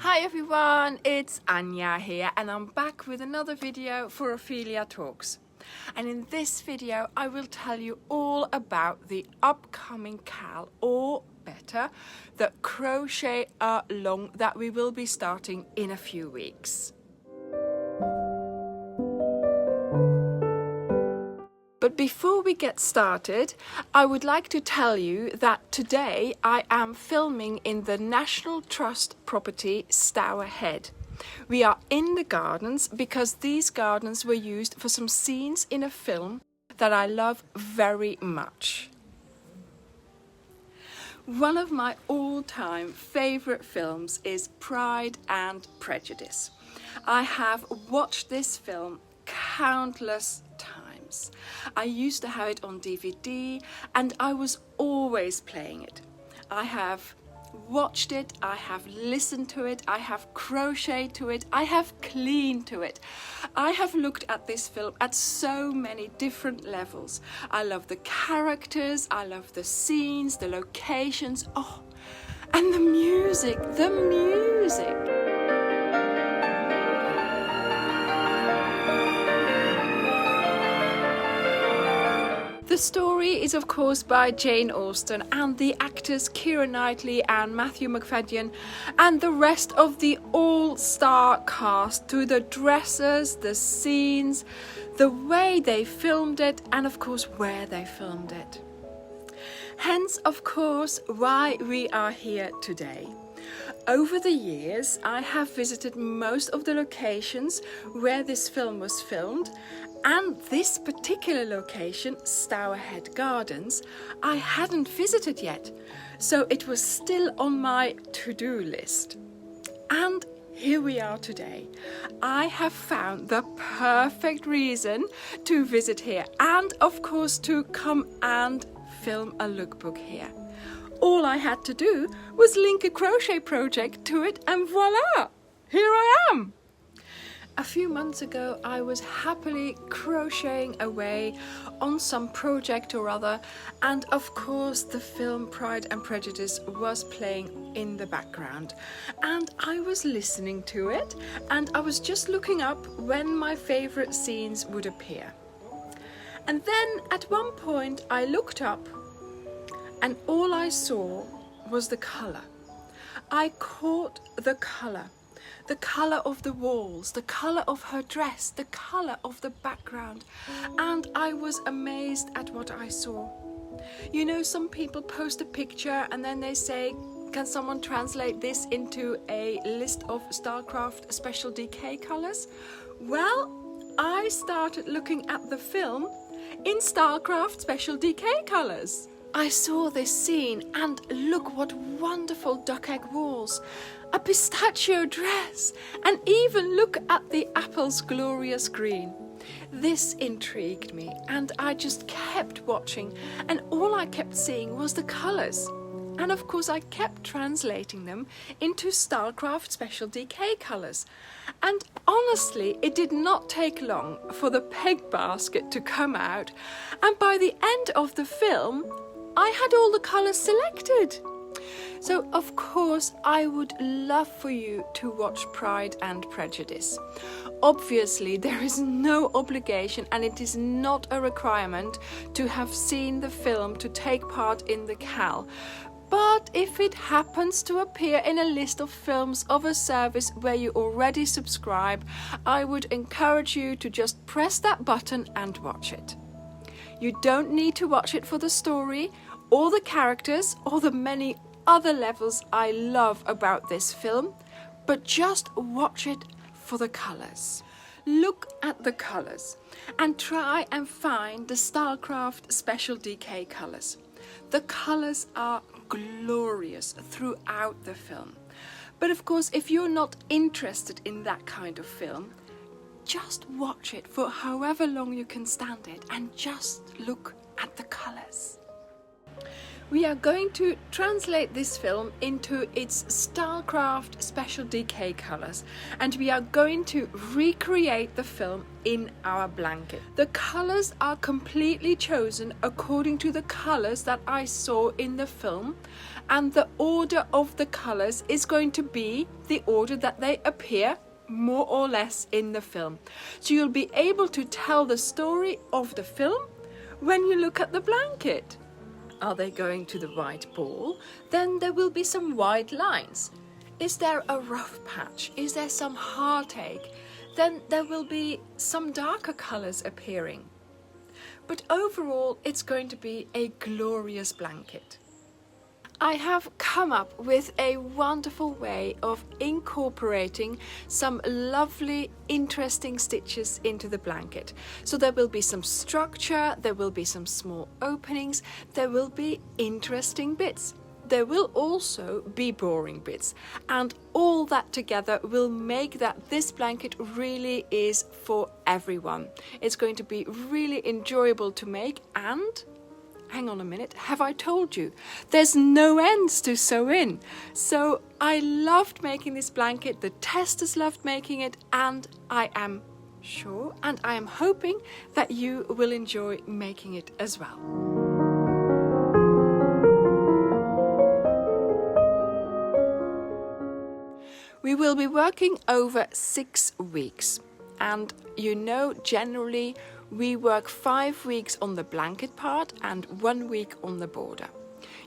Hi everyone, it's Anja here and I'm back with another video for Ophelia Talks. And in this video I will tell you all about the upcoming CAL, or better, the Crochet Along that we will be starting in a few weeks. But before we get started, I would like to tell you that today I am filming in the National Trust property Stour Head. We are in the gardens because these gardens were used for some scenes in a film that I love very much. One of my all-time favourite films is Pride and Prejudice. I have watched this film countless times. I used to have it on DVD and I was always playing it. I have watched it, I have listened to it, I have crocheted to it, I have cleaned to it. I have looked at this film at so many different levels. I love the characters, I love the scenes, the locations, and the music. The story is of course by Jane Austen, and the actors Keira Knightley and Matthew Macfadyen and the rest of the all-star cast, to the dresses, the scenes, the way they filmed it, and of course where they filmed it. Hence of course why we are here today. Over the years I have visited most of the locations where this film was filmed, and this particular location, Stour Head Gardens, I hadn't visited yet, so it was still on my to-do list. And here we are today. I have found the perfect reason to visit here, and of course to come and film a lookbook here. All I had to do was link a crochet project to it and voila! Here I am! A few months ago I was happily crocheting away on some project or other, and of course the film Pride and Prejudice was playing in the background, and I was listening to it, and I was just looking up when my favourite scenes would appear. And then at one point I looked up and all I saw was the colour. I caught the colour. The colour of the walls, the colour of her dress, the colour of the background, and I was amazed at what I saw. You know, some people post a picture and then they say, can someone translate this into a list of StarCraft Special DK colours? Well, I started looking at the film in StarCraft Special DK colours. I saw this scene and look what wonderful duck egg walls, a pistachio dress, and even look at the apple's glorious green. This intrigued me and I just kept watching, and all I kept seeing was the colours. And of course I kept translating them into StarCraft Special DK colours. And honestly, it did not take long for the peg basket to come out, and by the end of the film I had all the colours selected. So of course I would love for you to watch Pride and Prejudice. Obviously there is no obligation and it is not a requirement to have seen the film to take part in the CAL. But if it happens to appear in a list of films of a service where you already subscribe, I would encourage you to just press that button and watch it. You don't need to watch it for the story, or the characters, or the many other levels I love about this film, but just watch it for the colours. Look at the colours and try and find the StarCraft Special DK colours. The colours are glorious throughout the film. But of course, if you're not interested in that kind of film, just watch it for however long you can stand it and just look at the colors. We are going to translate this film into its Starcraft Special DK colors, and we are going to recreate the film in our blanket. The colors are completely chosen according to the colors that I saw in the film, and the order of the colors is going to be the order that they appear more or less in the film. So you'll be able to tell the story of the film when you look at the blanket. Are they going to the white ball? Then there will be some white lines. Is there a rough patch? Is there some heartache? Then there will be some darker colors appearing. But overall, it's going to be a glorious blanket. I have come up with a wonderful way of incorporating some lovely, interesting stitches into the blanket. So there will be some structure, there will be some small openings, there will be interesting bits. There will also be boring bits, and all that together will make that this blanket really is for everyone. It's going to be really enjoyable to make, and hang on a minute, have I told you? There's no ends to sew in. So I loved making this blanket, the testers loved making it, and I am sure and I am hoping that you will enjoy making it as well. We will be working over 6 weeks, and you know, generally we work 5 weeks on the blanket part and 1 week on the border.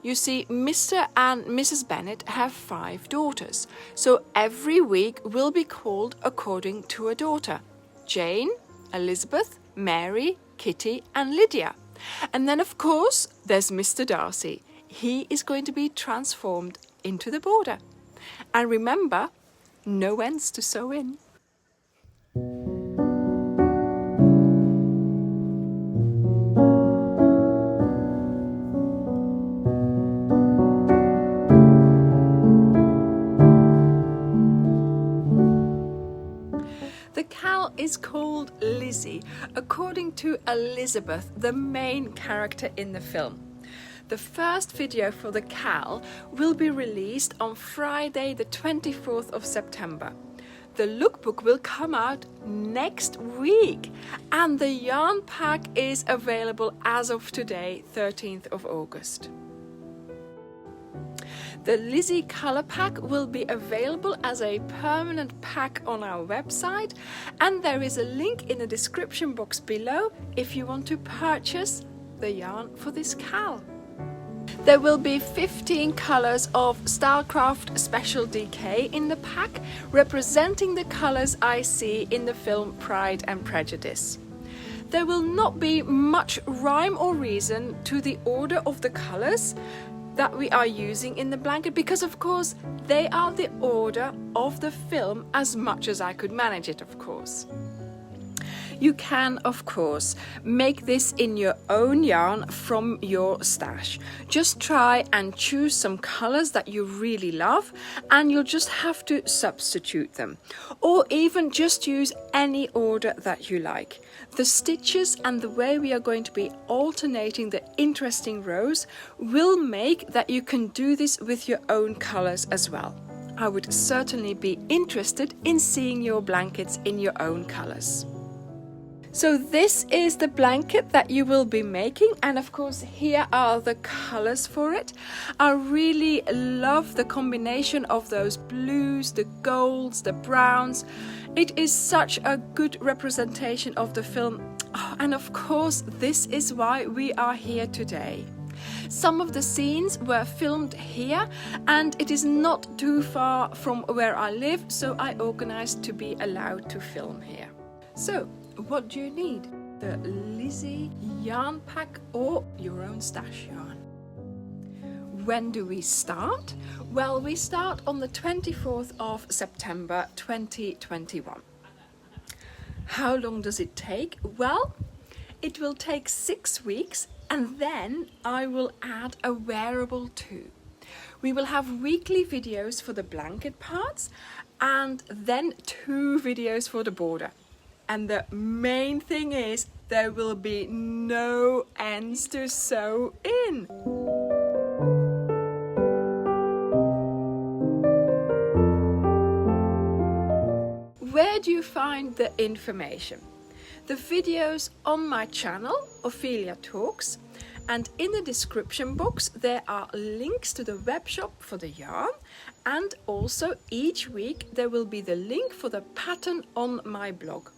You see, Mr. and Mrs. Bennet have 5 daughters, so every week will be called according to a daughter: Jane, Elizabeth, Mary, Kitty and Lydia. And then of course there's Mr. Darcy. He is going to be transformed into the border. And remember, no ends to sew in. The cow is called Lizzie, according to Elizabeth, the main character in the film. The first video for the cow will be released on Friday the 24th of September. The lookbook will come out next week, and the yarn pack is available as of today, 13th of August. The Lizzie colour pack will be available as a permanent pack on our website, and there is a link in the description box below if you want to purchase the yarn for this cow. There will be 15 colours of Starcraft Special DK in the pack, representing the colours I see in the film Pride and Prejudice. There will not be much rhyme or reason to the order of the colours that we are using in the blanket, because of course they are the order of the film as much as I could manage it, of course. You can, of course, make this in your own yarn from your stash. Just try and choose some colours that you really love, and you'll just have to substitute them. Or even just use any order that you like. The stitches and the way we are going to be alternating the interesting rows will make that you can do this with your own colours as well. I would certainly be interested in seeing your blankets in your own colours. So this is the blanket that you will be making, and of course here are the colors for it. I really love the combination of those blues, the golds, the browns. It is such a good representation of the film. Oh, and of course this is why we are here today. Some of the scenes were filmed here, and it is not too far from where I live, so I organized to be allowed to film here. So what do you need? The Lizzie yarn pack or your own stash yarn. When do we start? Well, we start on the 24th of September 2021. How long does it take? Well, it will take 6 weeks, and then I will add a wearable too. We will have weekly videos for the blanket parts and then 2 videos for the border. And the main thing is there will be no ends to sew in. Where do you find the information? The videos on my channel, Ophelia Talks, and in the description box there are links to the web shop for the yarn, and also each week there will be the link for the pattern on my blog.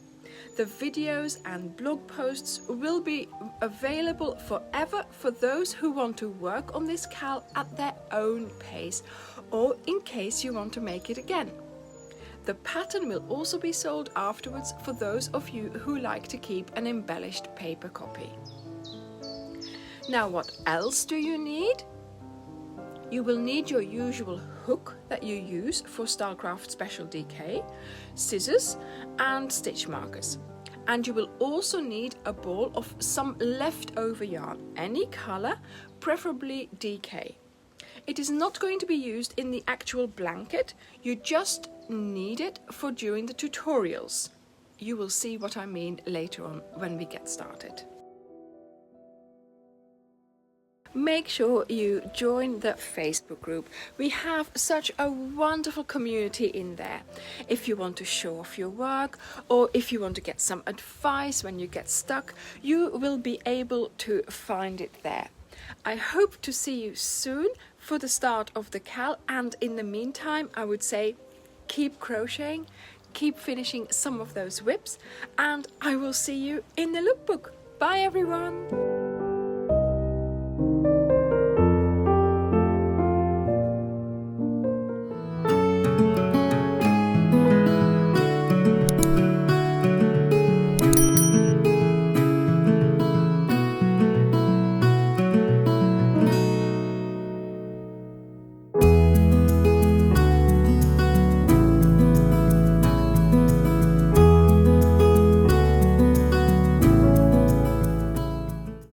The videos and blog posts will be available forever for those who want to work on this cal at their own pace, or in case you want to make it again. The pattern will also be sold afterwards for those of you who like to keep an embellished paper copy. Now, what else do you need? You will need your usual hook that you use for Starcraft Special DK, scissors and stitch markers. And you will also need a ball of some leftover yarn, any colour, preferably DK. It is not going to be used in the actual blanket, you just need it for during the tutorials. You will see what I mean later on when we get started. Make sure you join the Facebook group. We have such a wonderful community in there. If you want to show off your work, or if you want to get some advice when you get stuck, you will be able to find it there. I hope to see you soon for the start of the cal, and in the meantime I would say keep crocheting, keep finishing some of those whips, and I will see you in the lookbook. Bye everyone!